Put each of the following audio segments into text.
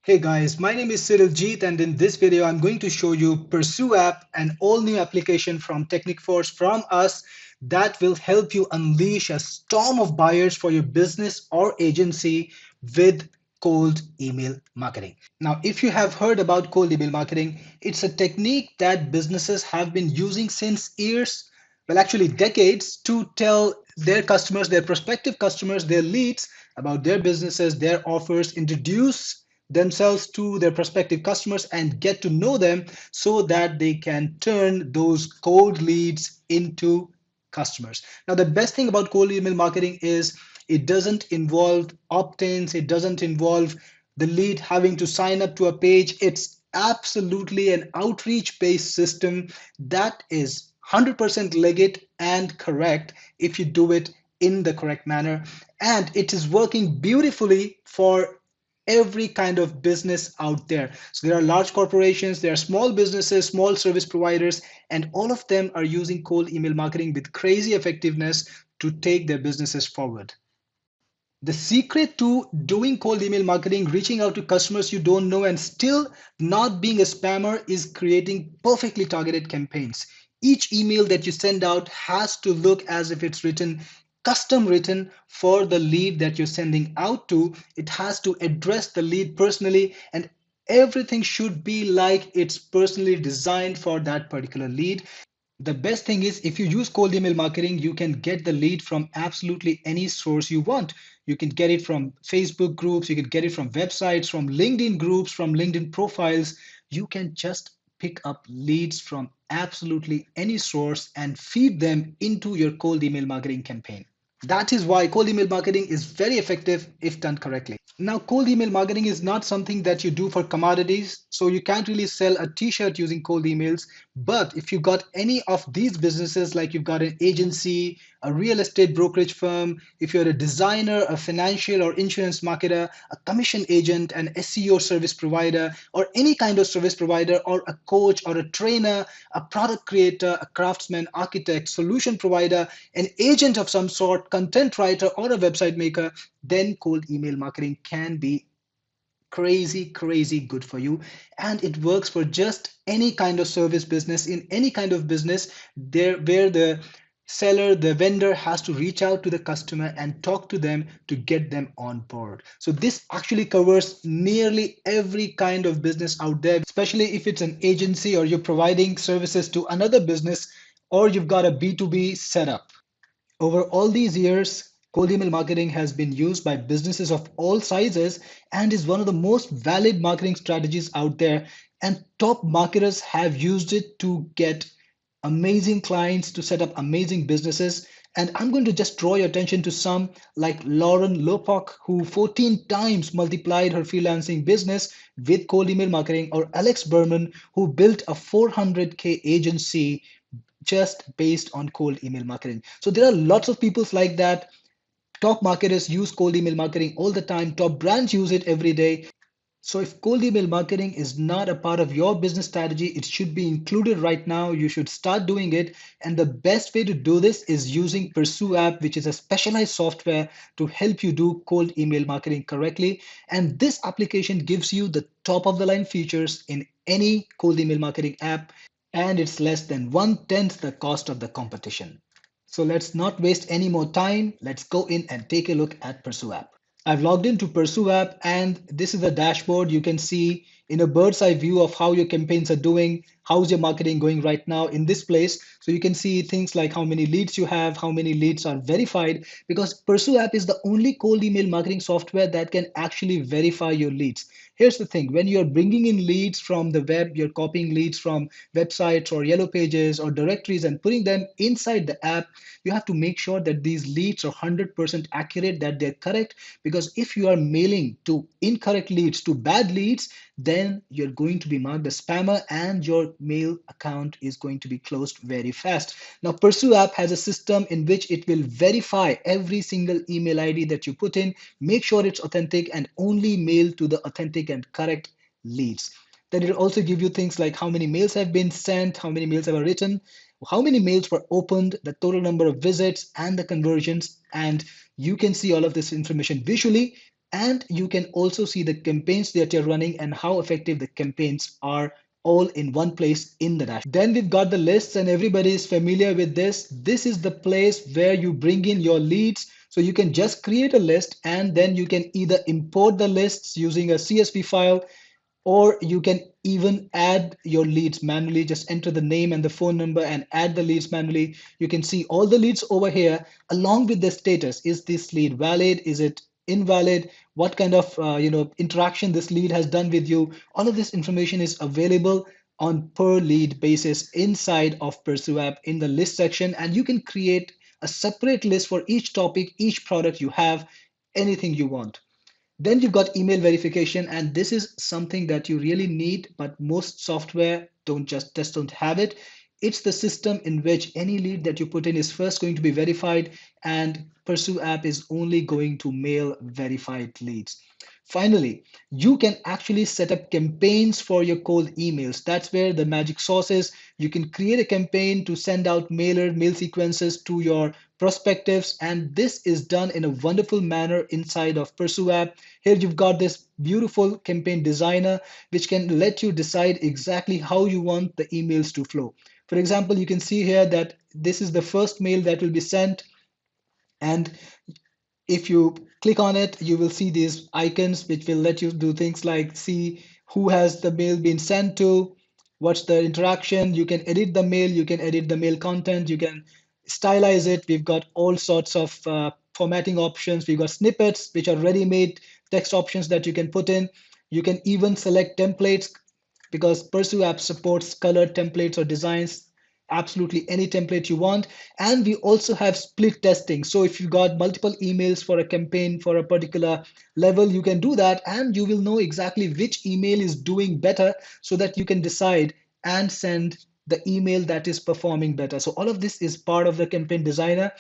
Hey guys, my name is Cyriljeet, and in this video I'm going to show you Pursueapp, an all new application from Technic from us that will help you unleash a storm of buyers for your business or agency with cold email marketing. Now, if you have heard about cold email marketing, it's a technique that businesses have been using since years, well, actually decades, to tell their customers, their prospective customers, their leads about their businesses, their offers, introduce themselves to their prospective customers and get to know them so that they can turn those cold leads into customers. Now, the best thing about cold email marketing is it doesn't involve opt-ins, it doesn't involve the lead having to sign up to a page. It's absolutely an outreach based system that is 100% legit and correct if you do it in the correct manner. And it is working beautifully for every kind of business out there. So there are large corporations, there are small businesses, small service providers, and all of them are using cold email marketing with crazy effectiveness to take their businesses forward. The secret to doing cold email marketing, reaching out to customers you don't know and still not being a spammer, is creating perfectly targeted campaigns. Each email that you send out has to look as if it's written, custom written for the lead that you're sending out to. It has to address the lead personally, and everything should be like it's personally designed for that particular lead. The best thing is, if you use cold email marketing, you can get the lead from absolutely any source you want. You can get it from Facebook groups, you can get it from websites, from LinkedIn groups, from LinkedIn profiles. You can just pick up leads from absolutely any source and feed them into your cold email marketing campaign. That is why cold email marketing is very effective if done correctly. Now, cold email marketing is not something that you do for commodities, so you can't really sell a t-shirt using cold emails. But if you got any of these businesses, like you've got an agency, a real estate brokerage firm, if you're a designer, a financial or insurance marketer, a commission agent, an SEO service provider, or any kind of service provider, or a coach or a trainer, a product creator, a craftsman, architect, solution provider, an agent of some sort, content writer, or a website maker, then cold email marketing can be crazy good for you. And it works for just any kind of service business, in any kind of business there where the seller, the vendor, has to reach out to the customer and talk to them to get them on board. So this actually covers nearly every kind of business out there, especially if it's an agency or you're providing services to another business, or you've got a B2B setup. Over all these years, cold email marketing has been used by businesses of all sizes and is one of the most valid marketing strategies out there. And top marketers have used it to get amazing clients, to set up amazing businesses. And I'm going to just draw your attention to some, like Lauren Lopock, who 14 times multiplied her freelancing business with cold email marketing, or Alex Berman, who built a 400K agency just based on cold email marketing. So there are lots of people like that. Top marketers use cold email marketing all the time. Top brands use it every day. So if cold email marketing is not a part of your business strategy, it should be included right now. You should start doing it. And the best way to do this is using Pursueapp, which is a specialized software to help you do cold email marketing correctly. And this application gives you the top of the line features in any cold email marketing app, and it's less than 1/10 the cost of the competition. So let's not waste any more time. Let's go in and take a look at Pursueapp. I've logged into Pursueapp, and this is the dashboard. You can see in a bird's eye view of how your campaigns are doing, how's your marketing going right now in this place. So you can see things like how many leads you have, how many leads are verified, because Pursueapp is the only cold email marketing software that can actually verify your leads. Here's the thing: when you're bringing in leads from the web, you're copying leads from websites or yellow pages or directories and putting them inside the app, you have to make sure that these leads are 100% accurate, that they're correct. Because if you are mailing to incorrect leads, to bad leads, then you're going to be marked as spammer and your mail account is going to be closed very fast. Now, Pursueapp has a system in which it will verify every single email ID that you put in, make sure it's authentic, and only mail to the authentic and correct leads. Then it'll also give you things like how many mails have been sent, how many mails have been written, how many mails were opened, the total number of visits, and the conversions. And you can see all of this information visually. And you can also see the campaigns that you're running and how effective the campaigns are, all in one place in the dashboard. Then we've got the lists, and everybody is familiar with this. This is the place where you bring in your leads. So you can just create a list, and then you can either import the lists using a CSV file, or you can even add your leads manually. Just enter the name and the phone number and add the leads manually. You can see all the leads over here along with the status. Is this lead valid? Is it invalid? What kind of interaction this lead has done with you? All of this information is available on per lead basis inside of Pursueapp in the list section, and you can create a separate list for each topic, each product you have, anything you want. Then you've got email verification, and this is something that you really need, but most software just don't have it. It's the system in which any lead that you put in is first going to be verified, and Pursueapp is only going to mail verified leads. Finally, you can actually set up campaigns for your cold emails. That's where the magic sauce is. You can create a campaign to send out mail sequences to your prospectives, and this is done in a wonderful manner inside of Pursueapp. Here you've got this beautiful campaign designer which can let you decide exactly how you want the emails to flow. For example, you can see here that this is the first mail that will be sent, and if you click on it, you will see these icons which will let you do things like see who has the mail been sent to, what's the interaction. You can edit the mail, you can edit the mail content, you can stylize it. We've got all sorts of formatting options. We've got snippets, which are ready-made text options that you can put in. You can even select templates because Pursueapp supports colored templates or designs, absolutely any template you want. And we also have split testing. So if you got multiple emails for a campaign for a particular level, you can do that, and you will know exactly which email is doing better so that you can decide and send the email that is performing better. So all of this is part of the campaign designer.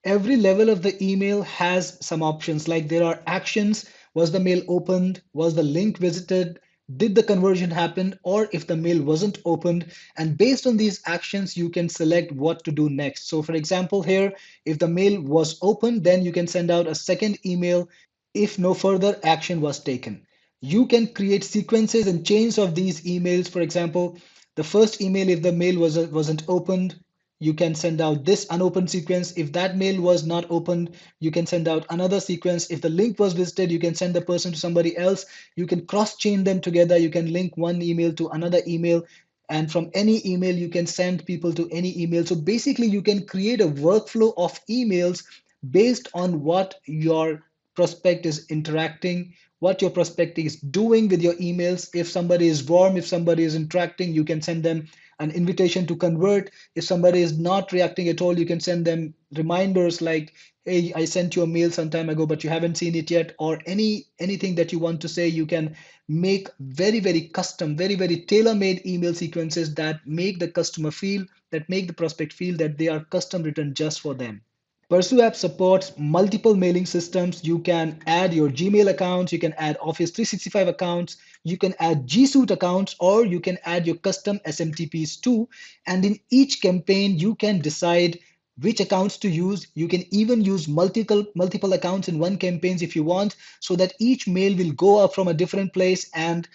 Every level of the email has some options, like there are actions. Was the mail opened? Was the link visited? Did the conversion happen? Or if the mail wasn't opened, and based on these actions you can select what to do next. So for example, here, if the mail was opened, then you can send out a second email if no further action was taken. You can create sequences and chains of these emails. For example, the first email, if the mail wasn't opened, you can send out this unopened sequence. If that mail was not opened, you can send out another sequence. If the link was visited, you can send the person to somebody else. You can cross chain them together. You can link one email to another email. And from any email, you can send people to any email. So basically, you can create a workflow of emails based on what your prospect is interacting, what your prospect is doing with your emails. If somebody is warm, if somebody is interacting, you can send them an invitation to convert. If somebody is not reacting at all, you can send them reminders like, hey, I sent you a mail some time ago, but you haven't seen it yet, or anything that you want to say. You can make very custom, very tailor-made email sequences that make the customer feel, that make the prospect feel that they are custom written just for them. Pursueapp supports multiple mailing systems. You can add your Gmail accounts, you can add Office 365 accounts, you can add G Suite accounts, or you can add your custom SMTPs too. And in each campaign, you can decide which accounts to use. You can even use multiple accounts in one campaign if you want, so that each mail will go up from a different place, and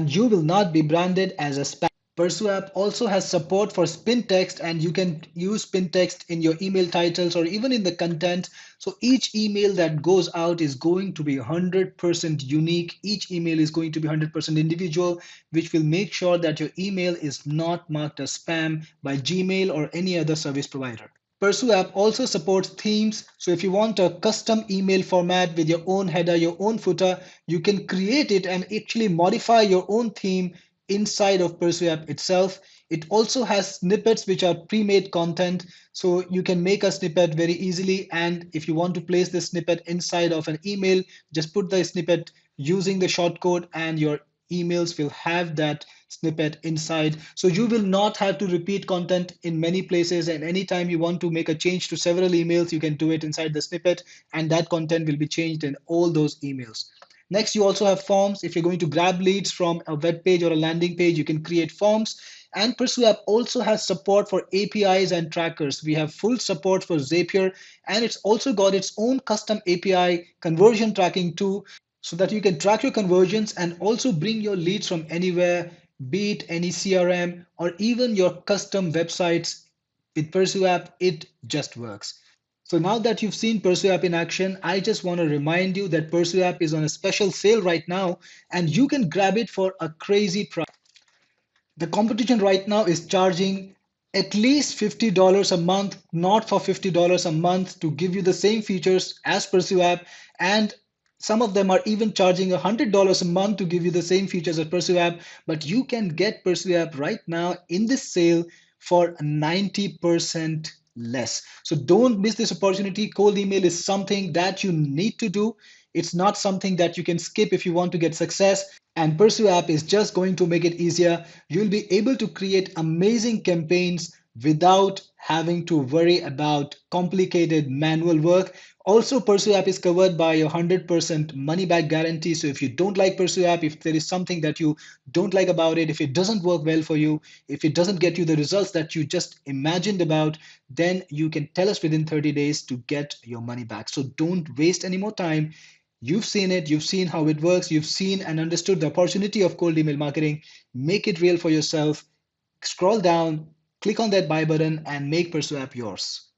you will not be branded as a spam. Pursueapp also has support for spin text, and you can use spin text in your email titles or even in the content. So each email that goes out is going to be 100% unique. Each email is going to be 100% individual, which will make sure that your email is not marked as spam by Gmail or any other service provider. Pursueapp also supports themes. So if you want a custom email format with your own header, your own footer, you can create it and actually modify your own theme inside of Pursueapp itself. It also has snippets, which are pre-made content. So you can make a snippet very easily. And if you want to place this snippet inside of an email, just put the snippet using the shortcode, and your emails will have that snippet inside. So you will not have to repeat content in many places, and anytime you want to make a change to several emails, you can do it inside the snippet, and that content will be changed in all those emails. Next, you also have forms. If you're going to grab leads from a web page or a landing page, you can create forms. And Pursueapp also has support for APIs and trackers. We have full support for Zapier, and it's also got its own custom API conversion tracking too. so that you can track your conversions and also bring your leads from anywhere, be it any CRM or even your custom websites. With Pursueapp, it just works. So now that you've seen Pursueapp in action, I just want to remind you that Pursueapp is on a special sale right now and you can grab it for a crazy price. The competition right now is charging at least $50 a month, not for $50 a month to give you the same features as Pursueapp, and some of them are even charging $100 a month to give you the same features as Pursueapp. But you can get Pursueapp right now in this sale for 90% less. So don't miss this opportunity. Cold email is something that you need to do. It's not something that you can skip if you want to get success. And Pursueapp is just going to make it easier. You'll be able to create amazing campaigns without having to worry about complicated manual work. Also, Pursueapp is covered by a 100% money back guarantee. So if you don't like Pursueapp, if there is something that you don't like about it, if it doesn't work well for you, if it doesn't get you the results that you just imagined about, then you can tell us within 30 days to get your money back. So don't waste any more time. You've seen it, you've seen how it works, you've seen and understood the opportunity of cold email marketing. Make it real for yourself. Scroll down, click on that buy button, and make Pursueapp yours.